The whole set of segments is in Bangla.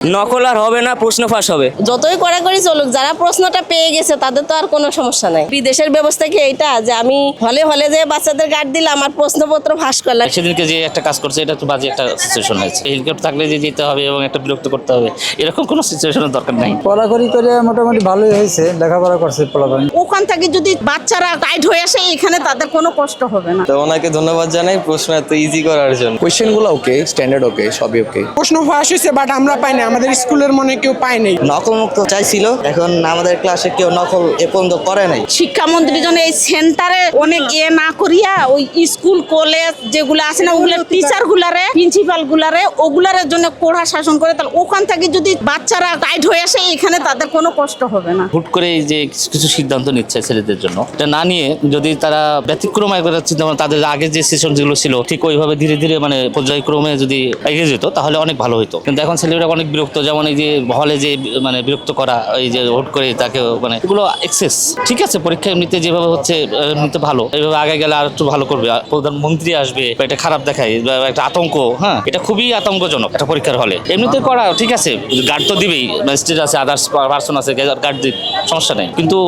নকল আর হবে না, প্রশ্ন ফাঁস হবে। যতই কড়াকড়ি চলুক, যারা প্রশ্নটা পেয়ে গেছে তাদের তো আর কোনো সমস্যা নাই। বিদেশের ব্যবস্থা কি এইটা যে আমি হলে হলে যে বাচ্চাদের গার্ড দিলাম আর প্রশ্নপত্র ফাঁস করলাম? সেদিনকে যে একটা কাজ করছে এটা তো বাজে একটা সিচুয়েশন হয়েছে। হেলিকপ্টার থাকলে যে যেতে হবে এবং একটা বিরক্ত করতে হবে, এরকম কোনো সিচুয়েশনের দরকার নাই। পড়াকড়ি করে মোটামুটি ভালোই হয়েছে, লেখাপড়া করছে পড়াকড়ি। ওখান থেকে যদি বাচ্চারা গাইড হয়ে আসে এখানে তাদের কোনো কষ্ট হবে না। তো ওনাকে ধন্যবাদ জানাই প্রশ্ন এত ইজি করার জন্য। কোয়েশ্চেনগুলো ওকে, স্ট্যান্ডার্ড ওকে, সবই ওকে। প্রশ্ন ফাঁস হয়েছে বাট আমরা পাই না, আমাদের স্কুলের মনে কেউ পায় নাই। নকল মুক্ত চাইছিল, এখন আমাদের ক্লাসে কেউ নকল এ পর্যন্ত করে নাই। শিক্ষামন্ত্রী যেন এই সেন্টারে অনেক না করিয়া ওই স্কুল কলেজ যেগুলো আছে না ওগুলোর টিচার গুলারে প্রিন্সিপাল গুলারে ওগুলার জন্য কড়া শাসন করে, তাহলে ওখান থেকে যদি বাচ্চারা গাইড হয়ে আসে এখানে তাদের কোনো কষ্ট হবে না। হুট করে এই যে কিছু সিদ্ধান্ত নিচ্ছে ছেলেদের জন্য, এটা না নিয়ে যদি তারা ব্যতিক্রম একবার চিন্তা ভাবনা, তাদের আগে যে সেশন যেগুলো ছিল ঠিক ওইভাবে ধীরে ধীরে মানে পর্যায়ক্রমে যদি এগিয়ে যেত তাহলে অনেক ভালো হতো। কিন্তু এখন ছেলেরা অনেক বিরক্ত, যেমন এই যে হলে যে মানে বিরক্ত করা, এই যে হুট করে তাকে মানে এগুলো এক্সেস। ঠিক আছে, পরীক্ষা এমনিতে যেভাবে হচ্ছে এমনিতে ভালো, এইভাবে আগে গেলে আর একটু ভালো করবে। প্রধানমন্ত্রী আসবে, এটা খারাপ দেখায়, একটা আতঙ্ক। হ্যাঁ, এটা খুবই আতঙ্কজনক একটা পরীক্ষার হলে। এমনিতে করা ঠিক আছে, গার্ড তো দিবেই, ম্যাজিস্ট্রেট আছে, আদার্স পার্সন আছে, গার্ড দিক, সমস্যা নেই। কিন্তু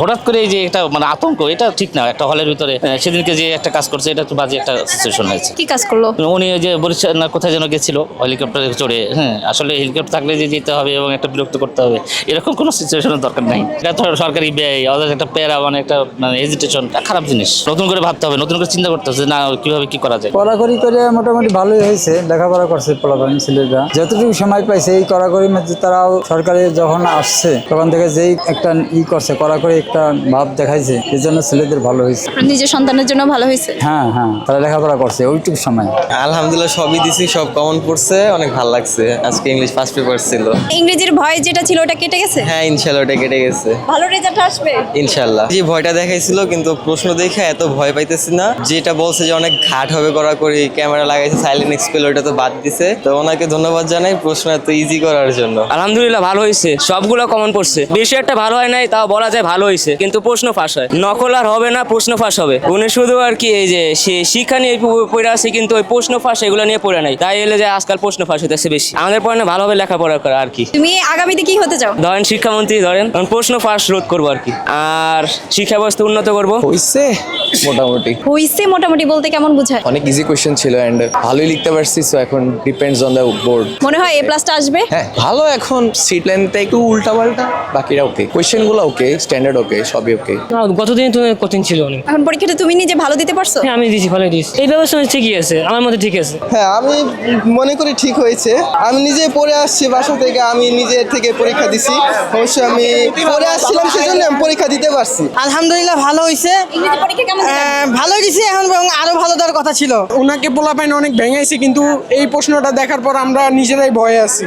হঠাৎ করে এই যে একটা মানে আতঙ্ক, এটা ঠিক না। একটা হলের ভিতরে সেদিনকে যে একটা কাজ করছে এটা তো বাজে একটা সিচুয়েশন হয়েছে। কি কাজ করলো উনি ওই যে বরিশাল না কোথায় যেন গেছিল হেলিকপ্টারে চড়ে। হ্যাঁ, আসলে হেলিকপ্টার থাকলে যে যেতে হবে এবং একটা বিরক্ত করতে হবে, এরকম কোনো সিচুয়েশনের দরকার নাই। এটা তো সরকারি ব্যয়, ওদের একটা প্যারা, মানে একটা মানে হেজিটেশন, খারাপ জিনিস। নতুন করে ভাবতে হবে, নতুন করে চিন্তা করতে হবে না কিভাবে কি করা যায়। পড়াকড়ি করে মোটামুটি ভালোই হয়েছে, লেখাপড়া করছে পড়াকড়ি ছেলেরা। যতটুকু সময় পাইছে এই কড়াকড়ির মধ্যে তারাও সরকারি যখন আসছে তখন থেকে যেই একটা করছে কড়াকড়ি একটা ভাব দেখাইছে, এই জন্য ছেলেদের ভালো হয়েছে। নিজের সন্তানের জন্য ভালো হয়েছে। হ্যাঁ হ্যাঁ, তারা লেখাপড়া করছে ওইটুকু সময়। আলহামদুলিল্লাহ সবই দিছি, সব কমন পড়ছে, অনেক ভালো লাগছে। আজকে ইংলিশ ফার্স্ট পেপার ছিল। ইংরেজির ভয় যেটা ছিল ওটা কেটে গেছে। হ্যাঁ ইনশাল্লাহ ওটা কেটে গেছে, ভালো রেজাল্ট আসবে ইনশাল্লাহ। যে ভয়টা দেখাইছিল কিন্তু প্রশ্ন দেখে এত ভয় পাইতেছি না। যেটা বলছে যে অনেক ঘাট হবে করা করি, ক্যামেরা লাগাইছে, সাইলেন্ট এক্সপেল, ওটা তো বাদ দিছে। তো ওনাকে ধন্যবাদ জানাই প্রশ্ন এত ইজি করার জন্য। আলহামদুলিল্লাহ ভালো হয়েছে, সবগুলো কমন পড়ছে। বেশি একটা ভালো হয় নাই, তাও বলা যায় ভালো হয়েছে, কিন্তু প্রশ্ন ফাঁস হয়। নকল আর হবে না, প্রশ্ন ফাঁস হবে। উনি শুধু আর কি এই যে সে শিক্ষা নিয়ে পড়ে আছে, কিন্তু ওই প্রশ্ন ফাঁস এগুলো নিয়ে পড়ে নাই। তাই এলে যে আজকাল প্রশ্ন ফাঁস হইতেছে বেশি। আমাদের পড়ে ভালোভাবে লেখাপড়া করা আর কি। তুমি আগামীতে কি হতে চাও? ধরেন শিক্ষামন্ত্রী, ধরেন প্রশ্ন ফাঁস রোধ করবো আর কি, আর শিক্ষা ব্যবস্থা উন্নত করবো। হইছে মোটামুটি। হইছে মোটামুটি বলতে কেমন বোঝায়? অনেক ইজি কোয়েশ্চেন ছিল এন্ড ভালোই লিখতে পারছি, সো এখন ডিপেন্ডস অন দ্য বোর্ড। মনে হয় এ প্লাসটা আসবে। হ্যাঁ ভালো, এখন সিট লাইনটা একটু উল্টা পাল্টা, বাকিরা ওকে। কোয়েশ্চেনগুলো ওকে, স্ট্যান্ডার্ড ওকে, সবই ওকে। গতদিন তো কঠিন ছিল অনেক। এখন পরীক্ষাটা তুমি নিজে ভালো দিতে পারছো? হ্যাঁ আমি দিয়েছি, ভালোই দিয়েছি। এই ব্যবস্থা ঠিকই আছে, আমার মধ্যে ঠিক আছে। হ্যাঁ আমি মনে করি ঠিক হয়েছে। আমি নিজে পড়ে আসছি বাসা থেকে, আমি নিজের থেকে পরীক্ষা দিছি। অবশ্যই আমি পড়ে আসছিলাম, সেজন্য আমি পরীক্ষা দিতে পারছি। আলহামদুলিল্লাহ ভালো হয়েছে, ইংরেজি পরীক্ষা কেমন দিলেন? ভালো দিছি। এখন আরো ভালো দেওয়ার কথা ছিল। ওনাকে পোলাপাইন অনেক ভেঙাইছে, কিন্তু এই প্রশ্নটা দেখার পর আমরা নিজেরাই ভয়ে আছি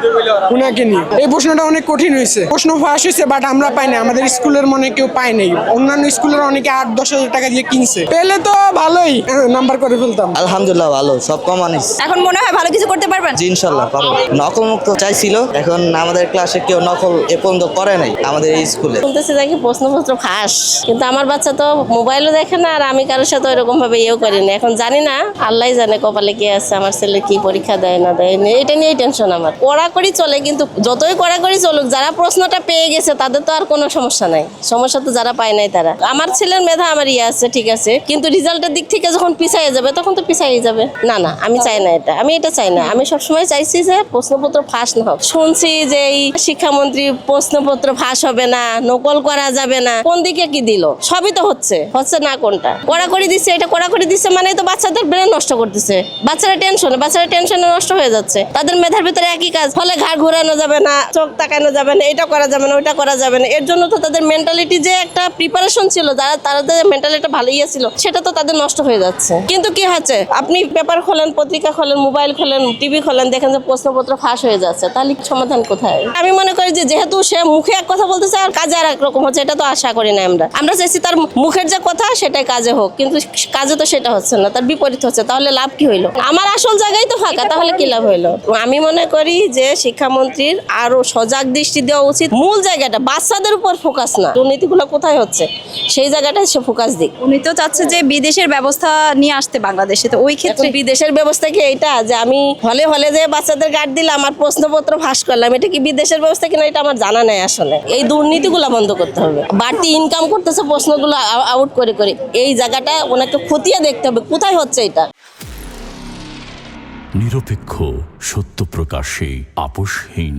ওনাকে নিয়ে। এই প্রশ্নটা অনেক কঠিন হয়েছে, প্রশ্ন ফাঁস হয়েছে বাট আমরা পাই না, আমাদের স্কুলের মনে কেউ পায় নাই। অন্যান্য স্কুলের অনেকে 8-10 হাজার টাকা দিয়ে কিনছে, পেলে তো ভালোই নাম্বার করে ফেলতাম। আলহামদুলিল্লাহ ভালো, সব কমন। এখন মনে হয় ভালো কিছু করতে পারবেন। জি ইনশাল্লাহ পারবো। নকল মুক্ত চাইছিল, এখন আমাদের ক্লাসে কেউ নকল এ পর্যন্ত করে নাই আমাদের এই স্কুলে। বলতেছে যে কি প্রশ্নপত্র ফাঁস, কিন্তু আমার বাচ্চা তো মোবাইলও দেখে না, আর আমি কারোর সাথে ওইরকম ভাবে ইয়েও করি না। এখন জানি না, আল্লাহ জানে কপালে কি আছে, আমার ছেলে কি পরীক্ষা দেয় না দেয়, এটা নিয়েই টেনশন আমার। কড়াকড়ি চলে, কিন্তু যতই কড়াকড়ি চলুক, যারা প্রশ্নটা পেয়ে গেছে তাদের তো আর কোনো সমস্যা নাই। সমস্যা তো যারা পায় নাই তারা। আমার ছেলের মেধা আমার ইয়ে আছে, ঠিক আছে, কিন্তু রেজাল্টের দিক থেকে যখন পিছাইয়ে যাবে তখন তো পিছাইয়ে যাবে। না না, আমি চাই না এটা, আমি এটা চাই না। আমি সবসময় চাইছি যে প্রশ্নপত্র ফাঁস না হোক। শুনছি যে এই শিক্ষামন্ত্রী প্রশ্নপত্র ফাঁস হবে না, নকল করা যাবে না, কোন দিকে কি দিল? সবই তো হচ্ছে না কোনটা? কড়াকড়ি দিচ্ছে, এটা কড়াকড়ি দিচ্ছে মানে তো বাচ্চাদের ব্রেন নষ্ট করতেছে। বাচ্চারা টেনশনে নষ্ট হয়ে যাচ্ছে। তাদের মেধার ভিতরে একই কাজ, ফলে ঘাড় ঘোরানো যাবে না, চোখ তাকানো যাবে না, এটা করা যাবে না, ওইটা করা যাবে না। এর জন্য তো তাদের মেন্টালিটি যে একটা প্রিপারেশন ছিল, তাদের মেন্টালিটি ভালো ইয়ে ছিল, সেটা তো তাদের নষ্ট হয়ে যাচ্ছে। কিন্তু কি হচ্ছে, আপনি পেপার খোলেন, পত্রিকা খোলেন, মোবাইল খোলেন, টিভি খোলেন, দেখেন যে প্রশ্নপত্র ফাঁস হয়ে যাচ্ছে। তাহলে সমাধান কোথায়? আমি মনে করি যে যেহেতু সে মুখে এক কথা বলতেছে আর কাজে আর এক রকম হচ্ছে, এটা তো আশা করি না আমরা চাইছি তার মুখের যে কথা সেটাই কাজে হোক, কিন্তু কাজে তো সেটা হচ্ছে না, তার বিপরীত হচ্ছে। তাহলে লাভ কি হইলো? আমার আসল জায়গায় তো ফাঁকা, তাহলে কি লাভ হইলো? আমি মনে করি যে শিক্ষামন্ত্রীর আরো সজাগ দৃষ্টি দেওয়া উচিত। মূল জায়গাটা বাচ্চাদের উপর ফোকাস না, দুর্নীতিগুলো কোথায় হচ্ছে সেই জায়গাটায় সে ফোকাস দিক। উনি তো চাচ্ছে যে বিদেশের ব্যবস্থা নিয়ে আসতে বাংলাদেশে, তো ওই ক্ষেত্রে বিদেশের ব্যবস্থা কি এইটা যে আমি হলে হলে যে বাচ্চাদের গার্ড দিলাম আর প্রশ্ন প্রশ্নপত্র ফাঁস করলাম, এটা কি বিদেশের ব্যবস্থা কিনা এটা আমার জানা নাই আসলে। এই দুর্নীতিগুলো বন্ধ করতে হবে। বাড়তি ইনকাম করতেছে প্রশ্নগুলো আউট করে করে, এই জায়গাটা ওনাকে খতিয়ে দেখতে হবে কোথায় হচ্ছে এটা। নিরপেক্ষ, সত্য প্রকাশে আপোষহীন।